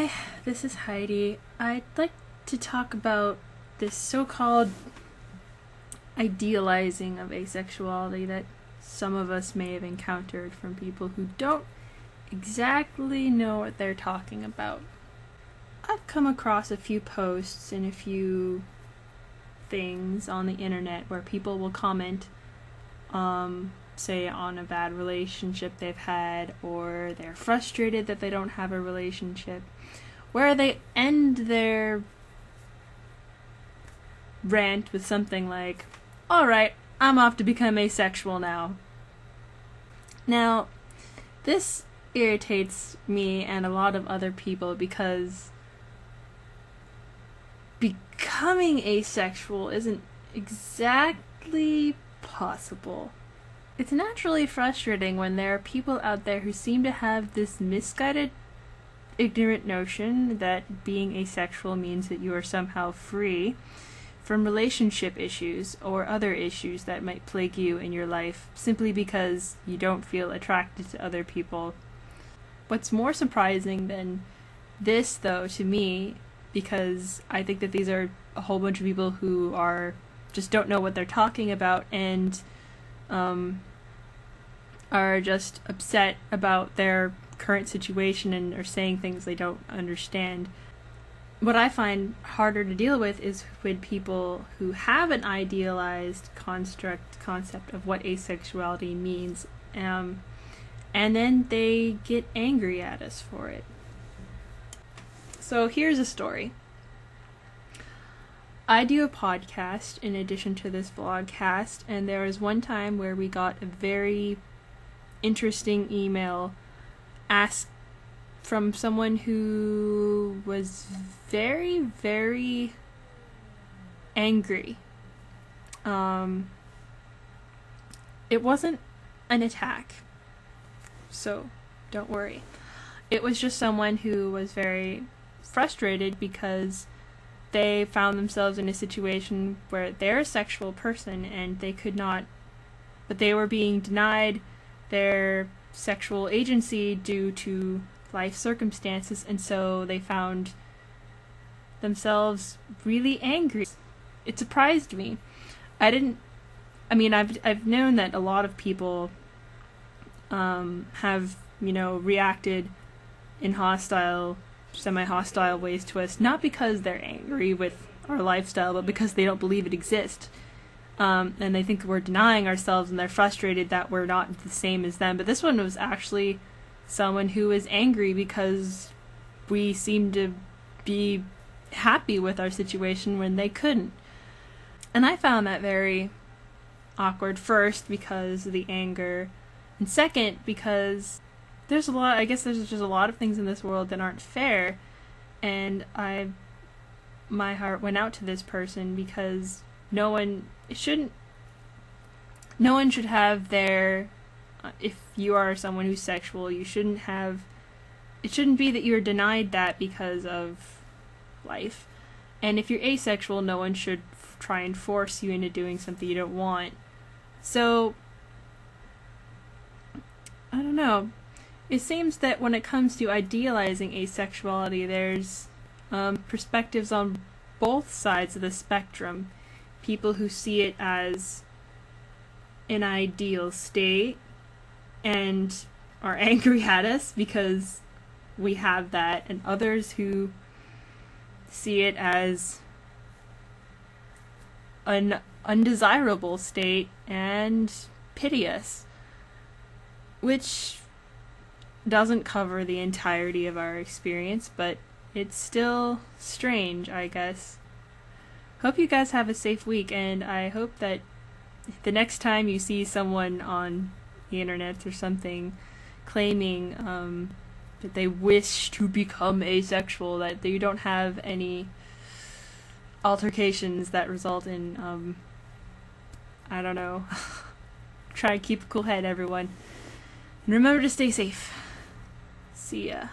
Hi, this is Heidi. I'd like to talk about this so-called idealizing of asexuality that some of us may have encountered from people who don't exactly know what they're talking about. I've come across a few posts and a few things on the internet where people will comment, say on a bad relationship they've had, or they're frustrated that they don't have a relationship, where they end their rant with something like, "Alright, I'm off to become asexual now." Now, this irritates me and a lot of other people because becoming asexual isn't exactly possible. It's naturally frustrating when there are people out there who seem to have this misguided, ignorant notion that being asexual means that you are somehow free from relationship issues or other issues that might plague you in your life simply because you don't feel attracted to other people. What's more surprising than this, though, to me, because I think that these are a whole bunch of people who just don't know what they're talking about and are just upset about their current situation and are saying things they don't understand. What I find harder to deal with is when people who have an idealized concept of what asexuality means, and then they get angry at us for it. So here's a story. I do a podcast in addition to this vlogcast, and there was one time where we got a very interesting email asked from someone who was very, very angry. It wasn't an attack, so don't worry. It was just someone who was very frustrated because they found themselves in a situation where they're a sexual person and but they were being denied their sexual agency due to life circumstances, and so they found themselves really angry. It surprised me. I've known that a lot of people have, reacted in semi-hostile ways to us, not because they're angry with our lifestyle, but because they don't believe it exists. And they think we're denying ourselves, and they're frustrated that we're not the same as them. But this one was actually someone who was angry because we seemed to be happy with our situation when they couldn't. And I found that very awkward, first because of the anger, and second because there's just a lot of things in this world that aren't fair, and my heart went out to this person because no one should have if you are someone who's sexual, it shouldn't be that you're denied that because of life. And if you're asexual, no one should try and force you into doing something you don't want. So, I don't know. It seems that when it comes to idealizing asexuality, there's perspectives on both sides of the spectrum. People who see it as an ideal state and are angry at us because we have that, and others who see it as an undesirable state and pity us, which doesn't cover the entirety of our experience, but it's still strange, I guess. Hope you guys have a safe week, and I hope that the next time you see someone on the internet or something claiming that they wish to become asexual, that you don't have any altercations that result in, I don't know. Try and keep a cool head, everyone. And remember to stay safe. See ya.